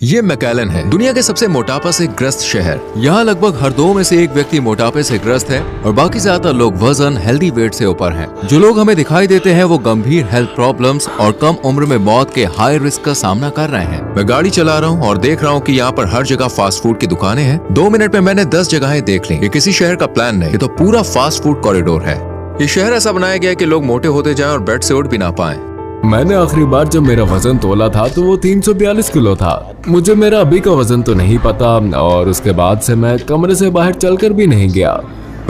ये मैकैलन है, दुनिया के सबसे मोटापा से ग्रस्त शहर। यहाँ लगभग हर 2 में से 1 व्यक्ति मोटापे से ग्रस्त है और बाकी ज्यादातर लोग वजन हेल्दी वेट से ऊपर हैं। जो लोग हमें दिखाई देते हैं वो गंभीर हेल्थ प्रॉब्लम्स और कम उम्र में मौत के हाई रिस्क का सामना कर रहे हैं। मैं गाड़ी चला रहा हूँ और देख रहा हूँ कि यहाँ पर हर जगह फास्ट फूड की दुकानें हैं। 2 मिनट में मैंने 10 जगहें देख ली। ये किसी शहर का प्लान नहीं, ये तो पूरा फास्ट फूड कॉरिडोर है। ये शहर ऐसा बनाया गया है कि लोग मोटे होते जाएं और बेड से उठ भी ना पाएं। मैंने आखिरी बार जब मेरा वजन तोला था तो वो 342 किलो था। मुझे मेरा अभी का वजन तो नहीं पता और उसके बाद से मैं कमरे से बाहर चलकर भी नहीं गया।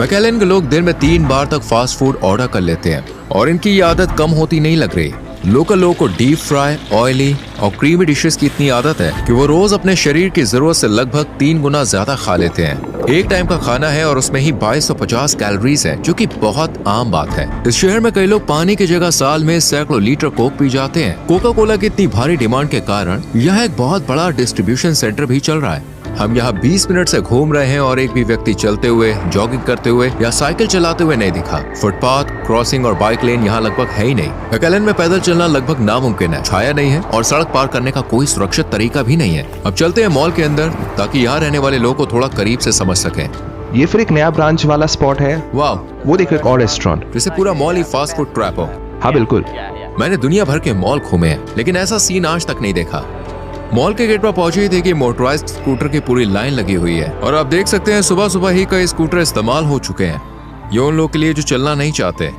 मैकैलन के लोग दिन में 3 बार तक फास्ट फूड ऑर्डर कर लेते हैं और इनकी ये आदत कम होती नहीं लग रही। लोकल लोगों को डीप फ्राई, ऑयली और क्रीमी डिशेस की इतनी आदत है कि वो रोज अपने शरीर की जरूरत से लगभग 3 गुना ज्यादा खा लेते हैं। एक टाइम का खाना है और उसमें ही 2250 कैलोरीज है, जो कि बहुत आम बात है। इस शहर में कई लोग पानी की जगह साल में सैकड़ों लीटर कोक पी जाते हैं। कोका कोला की इतनी भारी डिमांड के कारण यहाँ एक बहुत बड़ा डिस्ट्रीब्यूशन सेंटर भी चल रहा है। हम यहाँ 20 मिनट से घूम रहे हैं और एक भी व्यक्ति चलते हुए, जॉगिंग करते हुए या साइकिल चलाते हुए नहीं दिखा। फुटपाथ, क्रॉसिंग और बाइक लेन यहाँ लगभग है ही नहीं। मैकैलन में पैदल चलना लगभग नामुमकिन है। छाया नहीं है और सड़क पार करने का कोई सुरक्षित तरीका भी नहीं है। अब चलते हैं मॉल के अंदर ताकि यहाँ रहने वाले लोगों को थोड़ा करीब से समझ सकें। ये फिर एक नया ब्रांच वाला स्पॉट है। वाह, वो देखो एक और रेस्टोरेंट। जैसे पूरा मॉल ही फास्ट फूड ट्रैप हो। हाँ बिल्कुल। मैंने दुनिया भर के मॉल घूमे हैं लेकिन ऐसा सीन आज तक नहीं देखा। मॉल के गेट पर पहुंचे ही थे कि मोटराइज्ड स्कूटर की पूरी लाइन लगी हुई है और आप देख सकते हैं सुबह सुबह ही कई स्कूटर इस्तेमाल हो चुके हैं। ये उन लोगों के लिए जो चलना नहीं चाहते।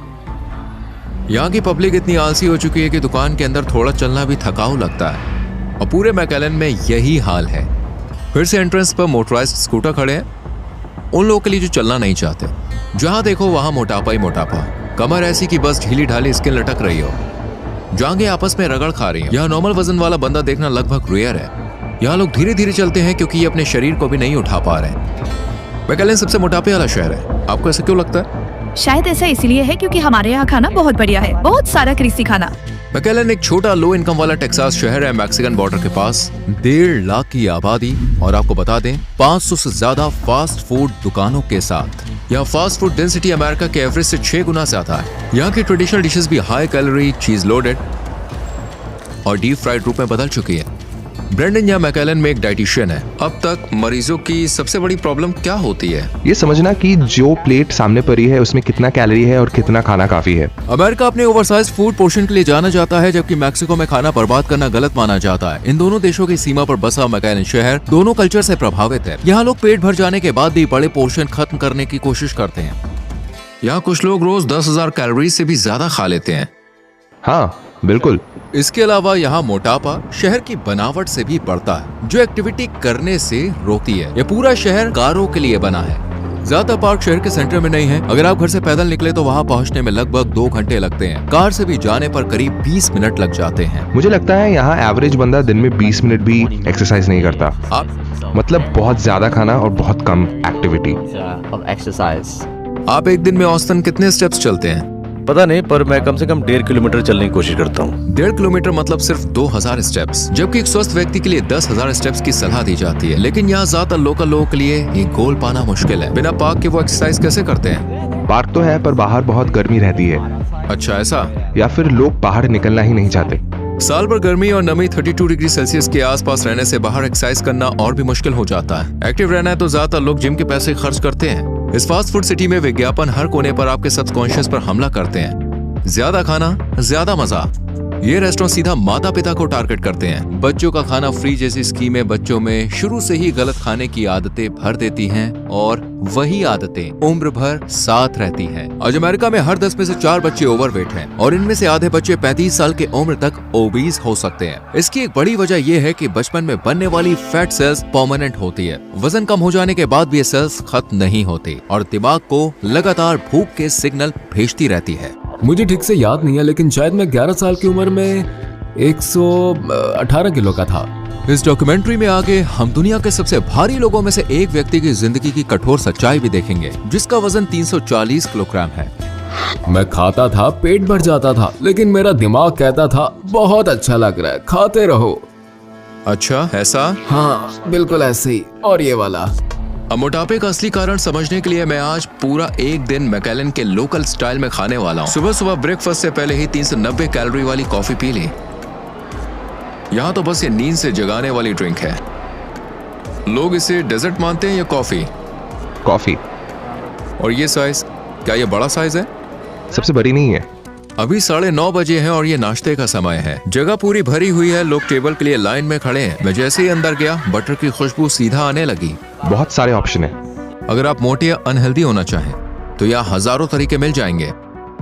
यहाँ की पब्लिक इतनी आलसी हो चुकी है कि दुकान के अंदर थोड़ा चलना भी थकाऊ लगता है और पूरे मैकैलन में यही हाल है। फिर से एंट्रेंस पर मोटराइज्ड स्कूटर खड़े हैं उन लोगों के लिए जो चलना नहीं चाहते। जहाँ देखो वहाँ मोटापा ही मोटापा। कमर ऐसी कि बस ढीली ढाली स्किन लटक रही हो। जांघें आपस में रगड़ खा रही हैं। यहाँ नॉर्मल वजन वाला बंदा देखना लगभग रेयर है। यहाँ लोग धीरे धीरे चलते हैं क्योंकि ये अपने शरीर को भी नहीं उठा पा रहे। मैकैलन सबसे मोटापे वाला शहर है। आपको ऐसा क्यों लगता है? शायद ऐसा इसलिए है क्योंकि हमारे यहाँ खाना बहुत बढ़िया है, बहुत सारा क्रिस्पी खाना। मैकैलन एक छोटा लो इनकम वाला टेक्सास शहर है मैक्सिकन बॉर्डर के पास। 1.5 लाख की आबादी और आपको बता दें 500 से ज्यादा फास्ट फूड दुकानों के साथ। यहाँ फास्ट फूड डेंसिटी अमेरिका के एवरेज से 6 गुना ज्यादा है। यहाँ की ट्रेडिशनल डिशेस भी हाई कैलोरी, चीज लोडेड और डीप फ्राइड रूप में बदल चुकी है। ब्रेंडन यहाँ मैकैलन में एक डाइटिशियन है। अब तक मरीजों की सबसे बड़ी प्रॉब्लम क्या होती है? ये समझना कि जो प्लेट सामने पड़ी है उसमें कितना कैलोरी है और कितना खाना काफी है। अमेरिका अपने ओवरसाइज फूड पोर्शन के लिए जाना जाता है जबकि मैक्सिको में खाना बर्बाद करना गलत माना जाता है। इन दोनों देशों की सीमा पर बसा मैकैलन शहर दोनों कल्चर से प्रभावित है। यहाँ लोग पेट भर जाने के बाद भी बड़े पोर्शन खत्म करने की कोशिश करते हैं। यहाँ कुछ लोग रोज 10,000 कैलोरी से भी ज्यादा खा लेते हैं। हाँ बिल्कुल। इसके अलावा यहाँ मोटापा शहर की बनावट से भी बढ़ता है जो एक्टिविटी करने से रोकती है। यह पूरा शहर कारों के लिए बना है। ज्यादा पार्क शहर के सेंटर में नहीं है। अगर आप घर से पैदल निकले तो वहाँ पहुँचने में लगभग 2 घंटे लगते हैं। कार से भी जाने पर करीब 20 मिनट लग जाते हैं। मुझे लगता है यहाँ एवरेज बंदा दिन में 20 मिनट भी एक्सरसाइज नहीं करता। मतलब बहुत ज्यादा खाना और बहुत कम एक्टिविटी। आप एक दिन में औसतन कितने स्टेप्स चलते हैं? पता नहीं, पर मैं कम से कम 1.5 किलोमीटर चलने की कोशिश करता हूँ। 1.5 किलोमीटर मतलब सिर्फ 2000 स्टेप्स, जबकि एक स्वस्थ व्यक्ति के लिए 10,000 स्टेप्स की सलाह दी जाती है। लेकिन यहाँ ज्यादातर लोकल लोगों के लिए ये गोल पाना मुश्किल है। बिना पार्क के वो एक्सरसाइज कैसे करते हैं? पार्क तो है पर बाहर बहुत गर्मी रहती है। अच्छा ऐसा? या फिर लोग बाहर निकलना ही नहीं चाहते। साल भर गर्मी और नमी 32 डिग्री सेल्सियस के आसपास रहने से बाहर एक्सरसाइज करना और भी मुश्किल हो जाता है। एक्टिव रहना है तो ज्यादातर लोग जिम के पैसे खर्च करते हैं। इस फास्ट फूड सिटी में विज्ञापन हर कोने पर आपके सबकॉन्शियस पर हमला करते हैं। ज्यादा खाना, ज्यादा मजा। ये रेस्टोरेंट सीधा माता पिता को टारगेट करते हैं। बच्चों का खाना फ्री जैसी स्कीमें बच्चों में शुरू से ही गलत खाने की आदतें भर देती हैं और वही आदतें उम्र भर साथ रहती हैं। आज अमेरिका में हर 10 में से 4 बच्चे ओवरवेट हैं और इनमें से आधे बच्चे 35 साल की उम्र तक ओबीज हो सकते हैं। इसकी एक बड़ी वजह यह है कि बचपन में बनने वाली फैट सेल्स परमानेंट होती है। वजन कम हो जाने के बाद भी ये सेल्स खत्म नहीं होती और दिमाग को लगातार भूख के सिग्नल भेजती रहती है। मुझे ठीक से याद नहीं है लेकिन शायद मैं 11 साल की उम्र में 118 किलो का था। इस डॉक्यूमेंट्री में आगे हम दुनिया के सबसे भारी लोगों में से एक व्यक्ति की जिंदगी की कठोर सच्चाई भी देखेंगे जिसका वजन 340 किलोग्राम है। मैं खाता था, पेट भर जाता था, लेकिन मेरा दिमाग कहता था बहुत अच्छा लग रहा है, खाते रहो। अच्छा ऐसा? हाँ बिल्कुल ऐसे ही। और ये वाला। अब मोटापे का असली कारण समझने के लिए मैं आज पूरा एक दिन मैकैलन के लोकल स्टाइल में खाने वाला हूँ। सुबह सुबह ब्रेकफास्ट से पहले ही 390 कैलोरी वाली कॉफी पी ली। यहाँ तो बस ये नींद से जगाने वाली ड्रिंक है। लोग इसे डेजर्ट मानते हैं या कॉफी? कॉफी। और ये साइज, क्या ये बड़ा साइज है? सबसे बड़ी नहीं है। अभी 9:30 बजे हैं और ये नाश्ते का समय है। जगह पूरी भरी हुई है, लोग टेबल के लिए लाइन में खड़े हैं। मैं जैसे ही अंदर गया, बटर की खुशबू सीधा आने लगी। बहुत सारे ऑप्शन है। अगर आप मोटे या अनहेल्दी होना चाहें तो यहाँ हजारों तरीके मिल जाएंगे।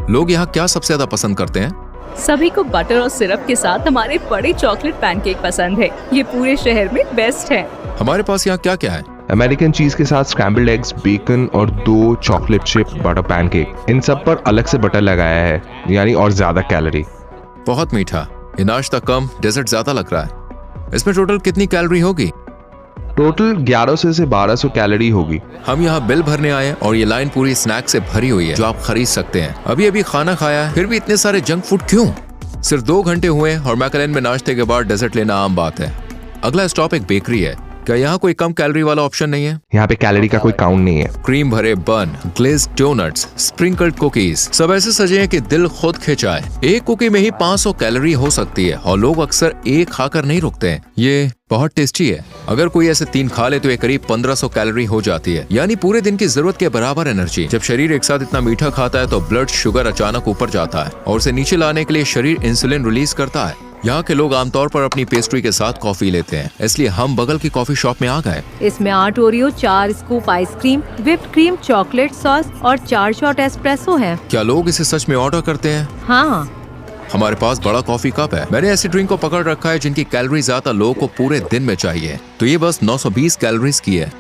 लोग यहाँ क्या सबसे ज्यादा पसंद करते हैं? सभी को बटर और सिरप के साथ हमारे बड़े चॉकलेट पैनकेक पसंद है। ये पूरे शहर में बेस्ट है। हमारे पास यहाँ क्या क्या है? अमेरिकन चीज के साथ स्क्रैम्बल्ड एग्स, बेकन और 2 चॉकलेट चिप बटर पैनकेक। इन सब पर अलग से बटर लगाया है, यानी और ज्यादा कैलोरी। बहुत मीठा। ये नाश्ता कम, डेजर्ट ज्यादा लग रहा है। इसमें टोटल कितनी कैलोरी होगी? टोटल 1100 से 1200 कैलोरी होगी। हम यहाँ बिल भरने आए और ये लाइन पूरी स्नैक से भरी हुई है जो आप खरीद सकते हैं। अभी अभी खाना खाया है, फिर भी इतने सारे जंक फूड क्यों? सिर्फ 2 घंटे हुए और मैकलेन में नाश्ते के बाद डेजर्ट लेना आम बात है। अगला स्टॉप एक बेकरी है। क्या यहाँ कोई कम कैलोरी वाला ऑप्शन नहीं है? यहाँ पे कैलोरी का कोई काउंट नहीं है। क्रीम भरे बन, ग्लेज्ड डोनट्स, स्प्रिंकल्ड कुकीज, सब ऐसे सजे हैं कि दिल खुद खिंचाए। एक कुकी में ही 500 कैलोरी हो सकती है और लोग अक्सर एक खाकर नहीं रुकते हैं। ये बहुत टेस्टी है। अगर कोई ऐसे 3 खा ले तो ये करीब 1500 कैलोरी हो जाती है, यानी पूरे दिन की जरूरत के बराबर एनर्जी। जब शरीर एक साथ इतना मीठा खाता है तो ब्लड शुगर अचानक ऊपर जाता है और उसे नीचे लाने के लिए शरीर इंसुलिन रिलीज करता है। यहाँ के लोग आमतौर पर अपनी पेस्ट्री के साथ कॉफी लेते हैं, इसलिए हम बगल की कॉफी शॉप में आ गए। इसमें 8 Oreo, 4 scoop ice cream, whipped cream, chocolate sauce और 4 शॉट एस्प्रेसो है। क्या लोग इसे सच में ऑर्डर करते हैं? हाँ। हमारे पास बड़ा कॉफी कप है। मैंने ऐसी ड्रिंक को पकड़ रखा है जिनकी कैलोरी ज्यादा लोगों को पूरे दिन में चाहिए, तो ये बस 920 कैलोरीज की है।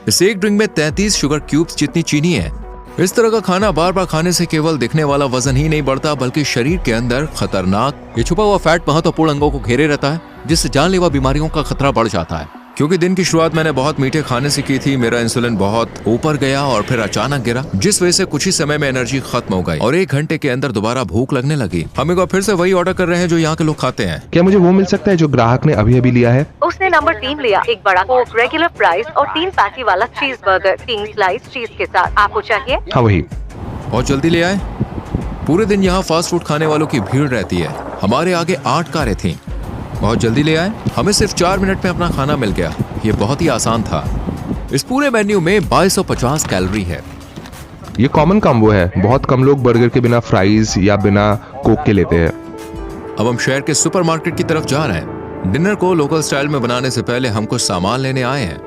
इस एक ड्रिंक में 33 शुगर क्यूब्स जितनी चीनी है। इस तरह का खाना बार बार खाने से केवल दिखने वाला वजन ही नहीं बढ़ता, बल्कि शरीर के अंदर खतरनाक ये छुपा हुआ फैट महत्वपूर्ण अंगों को घेरे रहता है, जिससे जानलेवा बीमारियों का खतरा बढ़ जाता है। क्योंकि दिन की शुरुआत मैंने बहुत मीठे खाने से की थी, मेरा इंसुलिन बहुत ऊपर गया और फिर अचानक गिरा, जिस वजह से कुछ ही समय में एनर्जी खत्म हो गई और 1 घंटे के अंदर दोबारा भूख लगने लगी। हम एक बार फिर से वही ऑर्डर कर रहे हैं जो यहाँ के लोग खाते हैं। क्या मुझे वो मिल सकता है जो ग्राहक ने अभी अभी लिया है? उसने नंबर 3 लिया, एक बड़ा कोक, रेगुलर प्राइस और 3 पैटी वाला चीज बर्गर, 3 स्लाइस चीज के साथ। आपको चाहिए? हाँ वही। और जल्दी ले आए। पूरे दिन यहाँ फास्ट फूड खाने वालों की भीड़ रहती है। हमारे आगे 8 कारें थीं। बहुत जल्दी ले आए। हमें सिर्फ 4 मिनट में अपना खाना मिल गया। ये बहुत ही आसान था। इस पूरे मेन्यू में 2250 कैलोरी है। ये कॉमन कॉम्बो है। बहुत कम लोग बर्गर के बिना फ्राइज या बिना कोक के लेते हैं। अब हम शहर के सुपरमार्केट की तरफ जा रहे हैं। डिनर को लोकल स्टाइल में बनाने से पहले हम कुछ सामान लेने आए हैं।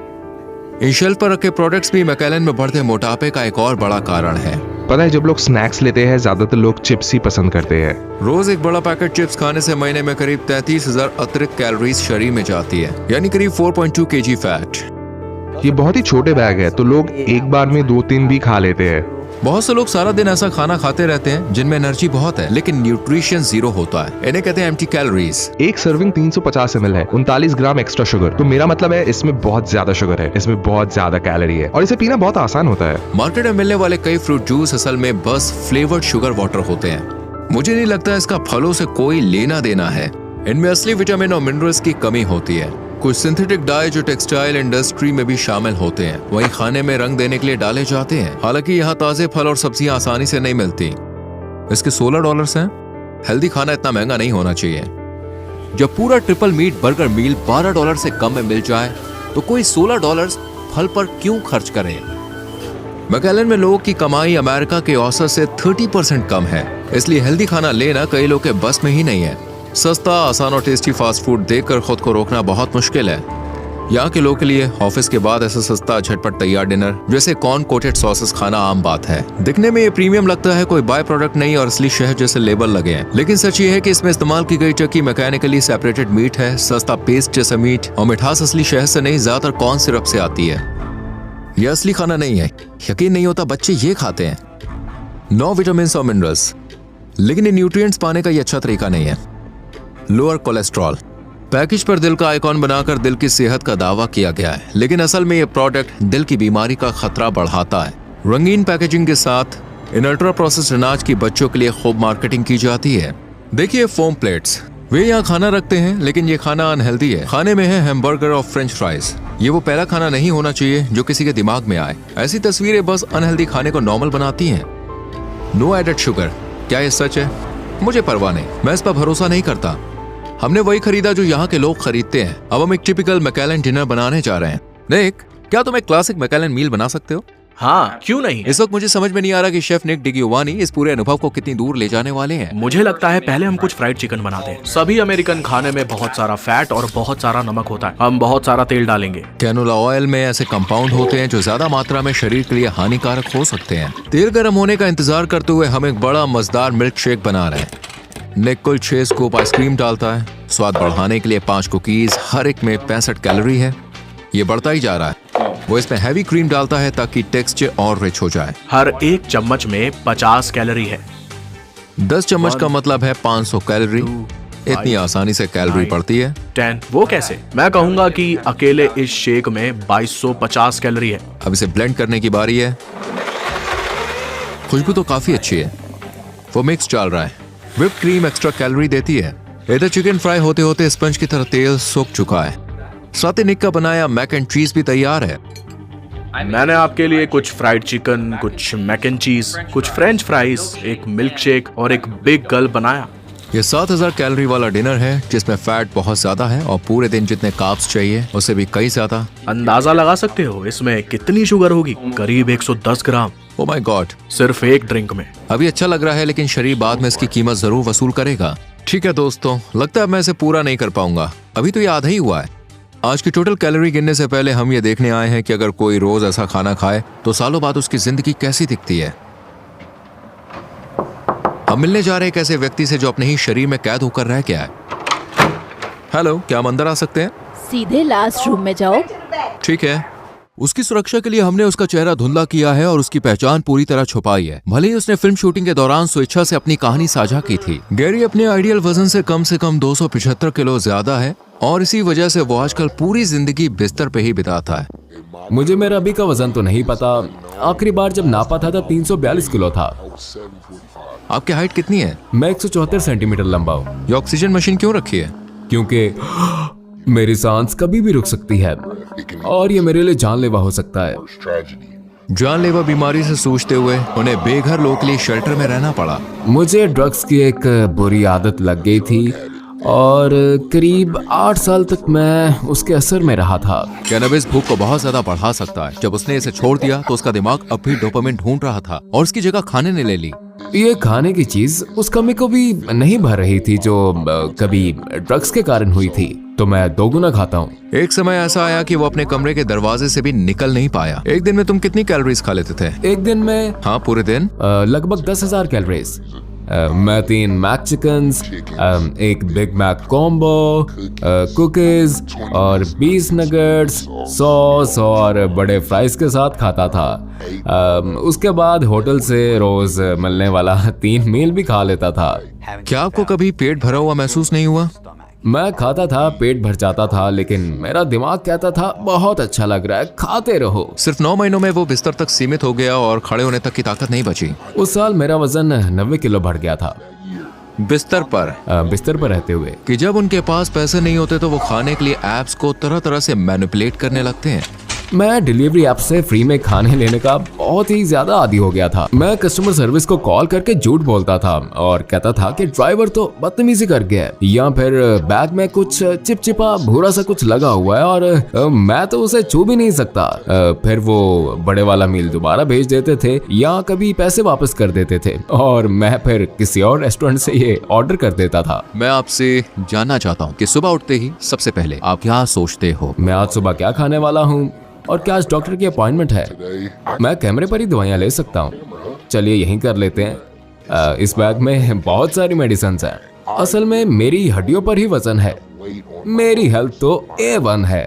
इन शेल्फ पर रखे प्रोडक्ट्स भी मैकलेन में बढ़ते मोटापे का एक और बड़ा कारण है। पता है, जब लोग स्नैक्स लेते हैं ज्यादातर लोग चिप्स ही पसंद करते हैं। रोज एक बड़ा पैकेट चिप्स खाने से महीने में करीब 33,000 अतिरिक्त कैलोरीज शरीर में जाती है, यानी करीब 4.2 kg फैट। ये बहुत ही छोटे बैग है, तो लोग एक बार में 2-3 भी खा लेते हैं। बहुत से लोग सारा दिन ऐसा खाना खाते रहते हैं जिनमें एनर्जी बहुत है लेकिन न्यूट्रिशन 0 होता है। इन्हें कहते हैं एम्प्टी कैलोरीज। एक सर्विंग 350 ml है, 39 ग्राम एक्स्ट्रा शुगर। तो मेरा मतलब है इसमें बहुत ज्यादा शुगर है, इसमें बहुत ज्यादा कैलोरी है और इसे पीना बहुत आसान होता है। मार्केट में मिलने वाले कई फ्रूट जूस असल में बस फ्लेवर्ड शुगर वाटर होते हैं। मुझे नहीं लगता इसका फलों से कोई लेना देना है। इनमें असली विटामिन और मिनरल्स की कमी होती है। कुछ सिंथेटिक डाई जो टेक्सटाइल इंडस्ट्री में भी शामिल होते हैं, वही खाने में रंग देने के लिए डाले जाते हैं। हालांकि यहाँ ताजे फल और सब्जियां आसानी से नहीं मिलती। इसके $16 हैं। हेल्दी खाना इतना महंगा नहीं होना चाहिए। जब पूरा ट्रिपल मीट बर्गर मील $12 से कम में मिल जाए तो कोई $16 फल पर क्यों खर्च करे? मैकलेन में लोगों की कमाई अमेरिका के औसत से 30% कम है, इसलिए हेल्दी खाना लेना कई लोग के बस में ही नहीं है। सस्ता, आसान और टेस्टी फास्ट फूड देखकर खुद को रोकना बहुत मुश्किल है। यहाँ के लोगों के लिए ऑफिस के बाद ऐसा सस्ता झटपट तैयार डिनर जैसे कॉर्न कोटेड सॉसेस खाना आम बात है। दिखने में ये प्रीमियम लगता है, कोई बाय प्रोडक्ट नहीं और असली शहद जैसे लेबल लगे हैं, लेकिन सच ये है कि इसमें इस्तेमाल की गई टर्की मैकेनिकली सेपरेटेड मीट है, सस्ता पेस्ट जैसा मीट और मिठास असली शहद से नहीं, ज्यादातर कॉर्न सिरप से आती है। ये असली खाना नहीं है। यकीन नहीं होता बच्चे ये खाते हैं। 9 विटामिन और मिनरल्स, लेकिन ये न्यूट्रिएंट्स पाने का ये अच्छा तरीका नहीं है। लोअर कोलेस्ट्रॉल, पैकेज पर दिल का आइकॉन बनाकर दिल की सेहत का दावा किया गया है, लेकिन असल में यह प्रोडक्ट दिल की बीमारी का खतरा बढ़ाता है। रंगीन पैकेजिंग के साथ इन अल्ट्रा प्रोसेस्ड अनाज की बच्चों के लिए खूब मार्केटिंग की जाती है। देखिए फोम प्लेट्स, वे यहाँ खाना रखते हैं लेकिन ये खाना अनहेल्दी है। खाने में है हैमबर्गर और फ्रेंच फ्राइज। ये वो पहला खाना नहीं होना चाहिए जो किसी के दिमाग में आए। ऐसी तस्वीरें बस अनहेल्दी खाने को नॉर्मल बनाती हैं। नो एडेड शुगर, क्या ये सच है? मुझे परवाह नहीं, मैं इस पर भरोसा नहीं करता। हमने वही खरीदा जो यहाँ के लोग खरीदते हैं। अब हम एक टिपिकल मैकेलन डिनर बनाने जा रहे हैं। निक, क्या तुम एक क्लासिक मैकेलन मील बना सकते हो? हाँ, क्यों नहीं। इस वक्त मुझे समझ में नहीं आ रहा कि शेफ निक डिगियोवानी इस पूरे अनुभव को कितनी दूर ले जाने वाले हैं। मुझे लगता है पहले हम कुछ फ्राइड चिकन बनाते हैं। सभी अमेरिकन खाने में बहुत सारा फैट और बहुत सारा नमक होता है। हम बहुत सारा तेल डालेंगे। कैनोला ऑयल में ऐसे कंपाउंड होते हैं जो ज्यादा मात्रा में शरीर के लिए हानिकारक हो सकते हैं। तेल गर्म होने का इंतजार करते हुए हम एक बड़ा मजेदार मिल्क शेक बना रहे हैं। निक कुल 6 स्कूप आइसक्रीम डालता है। स्वाद बढ़ाने के लिए 5 कुकीज, हर एक में 65 कैलोरी है। ये बढ़ता ही जा रहा है। वो इसमें हैवी क्रीम डालता है ताकि टेक्सचर और रिच हो जाए। हर एक चम्मच में 50 कैलोरी है। 10 चम्मच का मतलब है 500 कैलोरी। इतनी आसानी से कैलोरी बढ़ती है। 10 वो कैसे? मैं कहूंगा कि अकेले इस शेक में 2250 कैलोरी है। अब इसे ब्लेंड करने की बारी है। खुशबू तो काफी अच्छी है। वो मिक्स चल रहा है। व्हिप क्रीम एक्स्ट्रा कैलोरी देती है। इधर चिकन फ्राई होते होते स्पंज की तरह तेल सूख चुका है। साथ ही निक का बनाया मैक एंड चीज भी तैयार है। मैंने आपके लिए कुछ फ्राइड चिकन, कुछ मैक एंड चीज, कुछ फ्रेंच फ्राइज, एक मिल्क शेक और एक बिग गल्प बनाया। ये 7000 कैलोरी वाला डिनर है जिसमें फैट बहुत ज्यादा है और पूरे दिन जितने कार्ब्स चाहिए उससे भी कई ज्यादा। अंदाजा लगा सकते हो इसमें कितनी शुगर होगी? करीब 110 ग्राम। ओ माय गॉड, सिर्फ एक ड्रिंक में। अभी अच्छा लग रहा है लेकिन शरीर बाद में इसकी कीमत जरूर वसूल करेगा। ठीक है दोस्तों, लगता है मैं इसे पूरा नहीं कर पाऊंगा। अभी तो ये आधा ही हुआ है। आज की टोटल कैलोरी गिनने से पहले हम ये देखने आए हैं कि अगर कोई रोज ऐसा खाना खाए तो सालों बाद उसकी जिंदगी कैसी दिखती है। हम मिलने जा रहे हैं एक ऐसे व्यक्ति से जो अपने ही शरीर में कैद होकर रह गया है। हेलो, क्या हम अंदर आ सकते हैं? सीधे लास्ट रूम में जाओ। ठीक है। उसकी सुरक्षा के लिए हमने उसका चेहरा धुंधला किया है और उसकी पहचान पूरी तरह छुपाई है। भले ही उसने फिल्म शूटिंग के दौरान स्वेच्छा से अपनी कहानी साझा की थी। गैरी अपने आइडियल वजन से कम 275 किलो ज्यादा है और इसी वजह से वो आजकल पूरी जिंदगी बिस्तर पे ही बिताता है। मुझे मेरा अभी का वजन तो नहीं पता। आखिरी बार जब नापा था 342 किलो था। आपकी हाइट कितनी है? मैं 174 सेंटीमीटर लंबा हूँ। ये ऑक्सीजन मशीन क्यों रखी है? क्योंकि मेरी सांस कभी भी रुक सकती है और ये मेरे लिए जानलेवा हो सकता है। जानलेवा बीमारी से जूझते हुए उन्हें बेघर लोगों के लिए शेल्टर में रहना पड़ा। मुझे ड्रग्स की एक बुरी आदत लग गई थी और करीब 8 साल तक मैं उसके असर में रहा था। कैनबिस भूख को बहुत ज्यादा बढ़ा सकता है। जब उसने इसे छोड़ दिया तो उसका दिमाग अब भी डोपामिन ढूंढ रहा था और उसकी जगह खाने ने ले ली। ये खाने की चीज उस कमी को भी नहीं भर रही थी जो कभी ड्रग्स के कारण हुई थी, तो मैं 2 गुना खाता हूँ। एक समय ऐसा आया कि वो अपने कमरे के दरवाजे से भी निकल नहीं पाया। एक दिन में तुम कितनी कैलोरीज खा लेते थे? एक दिन में? हाँ, पूरे दिन लगभग 10,000 कैलोरीज। मैं 3 मैक चिकन्स, एक बिग मैक कॉम्बो, कुकीज और 20 नगेट्स, सॉस और बड़े फ्राइज के साथ खाता था। उसके बाद होटल से रोज मिलने वाला 3 मील भी खा लेता था। क्या आपको कभी पेट भरा हुआ महसूस नहीं हुआ? मैं खाता था, पेट भर जाता था, लेकिन मेरा दिमाग कहता था बहुत अच्छा लग रहा है, खाते रहो। सिर्फ 9 महीनों में वो बिस्तर तक सीमित हो गया और खड़े होने तक की ताकत नहीं बची। उस साल मेरा वजन 90 किलो बढ़ गया था। बिस्तर पर रहते हुए। कि जब उनके पास पैसे नहीं होते तो वो खाने के लिए एप्स को तरह तरह से मैनिपुलेट करने लगते हैं। मैं डिलीवरी ऐप से फ्री में खाने लेने का बहुत ही ज्यादा आदी हो गया था। मैं कस्टमर सर्विस को कॉल करके झूठ बोलता था और कहता था कि ड्राइवर तो बदतमीजी कर गया है, या फिर बैग में कुछ चिपचिपा भूरा सा कुछ लगा हुआ है और मैं तो उसे छू भी नहीं सकता। फिर वो बड़े वाला मील दोबारा भेज देते थे या कभी पैसे वापस कर देते थे और मैं फिर किसी और रेस्टोरेंट से ये ऑर्डर कर देता था। मैं आपसे जानना चाहता हूँ कि सुबह उठते ही सबसे पहले आप क्या सोचते हो? मैं आज सुबह क्या खाने वाला हूँ और क्या आज डॉक्टर की अपॉइंटमेंट है। मैं कैमरे पर ही दवाइयाँ ले सकता हूँ। चलिए यहीं कर लेते हैं। इस बैग में बहुत सारी मेडिसिन है। असल में मेरी हड्डियों पर ही वजन है। मेरी हेल्थ तो A1 है।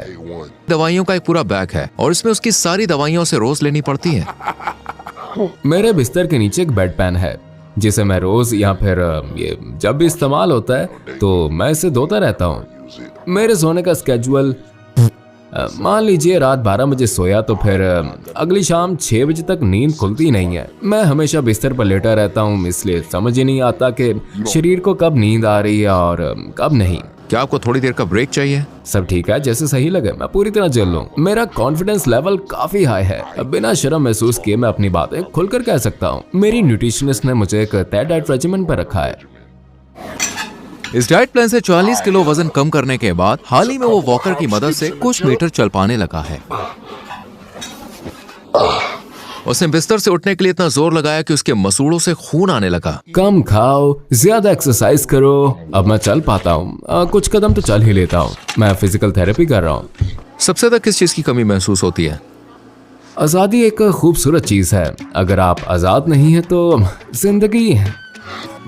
दवाइयों का एक पूरा बैग है और इसमें उसकी सारी दवाइयाँ उसे रोज लेनी पड़ती हैं। मेरे बिस्तर के नीचे एक बेड पैन है जिसे मैं रोज या फिर ये जब भी इस्तेमाल होता है तो मैं इसे धोता रहता हूँ। मेरे सोने का स्केड्यूल, मान लीजिए रात 12 बजे सोया तो फिर अगली शाम 6 बजे तक नींद खुलती नहीं है। मैं हमेशा बिस्तर पर लेटा रहता हूँ, इसलिए समझ ही नहीं आता कि शरीर को कब नींद आ रही है और कब नहीं। क्या आपको थोड़ी देर का ब्रेक चाहिए? सब ठीक है, जैसे सही लगे मैं पूरी तरह झेल लूं। मेरा कॉन्फिडेंस लेवल काफी हाई है। बिना शर्म महसूस किए मैं अपनी बातें खुलकर कह सकता हूँ। मेरी न्यूट्रिशनिस्ट ने मुझे एक तय डाइट रेजिमेंट पर रखा है। इस डाइट प्लान से 40 किलो वजन कम करने के बाद हाल ही में वो वॉकर की मदद से कुछ मीटर चल पाने लगा है। उसने बिस्तर से उठने के लिए इतना जोर लगाया कि उसके मसूड़ों से खून आने लगा। कम खाओ, ज्यादा एक्सरसाइज करो। अब मैं चल पाता हूँ, कुछ कदम तो चल ही लेता हूँ। मैं फिजिकल थेरेपी कर रहा हूँ। सबसे ज्यादा किस चीज की कमी महसूस होती है? आजादी एक खूबसूरत चीज है। अगर आप आजाद नहीं है तो जिंदगी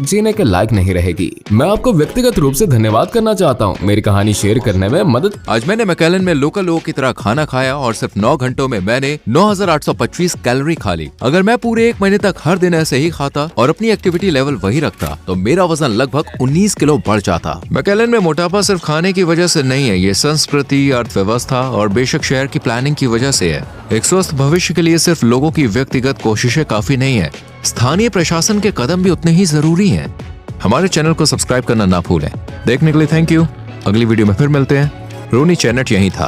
जीने के लायक नहीं रहेगी। मैं आपको व्यक्तिगत रूप से धन्यवाद करना चाहता हूँ मेरी कहानी शेयर करने में मदद। आज मैंने मैकेलन में लोकल लोगों की तरह खाना खाया और सिर्फ 9 घंटों में मैंने 9,825 कैलोरी खा ली। अगर मैं पूरे 1 महीने तक हर दिन ऐसे ही खाता और अपनी एक्टिविटी लेवल वही रखता तो मेरा वजन लगभग 19 किलो बढ़ जाता। मैकेलन में मोटापा सिर्फ खाने की वजह से नहीं है, ये संस्कृति, अर्थव्यवस्था और बेशक शहर की प्लानिंग की वजह से है। एक स्वस्थ भविष्य के लिए सिर्फ लोगों की व्यक्तिगत कोशिशें काफी नहीं है, स्थानीय प्रशासन के कदम भी उतने ही जरूरी हैं। हमारे चैनल को सब्सक्राइब करना ना भूलें। देखने के लिए थैंक यू। अगली वीडियो में फिर मिलते हैं। रोनी चैनट यहीं था।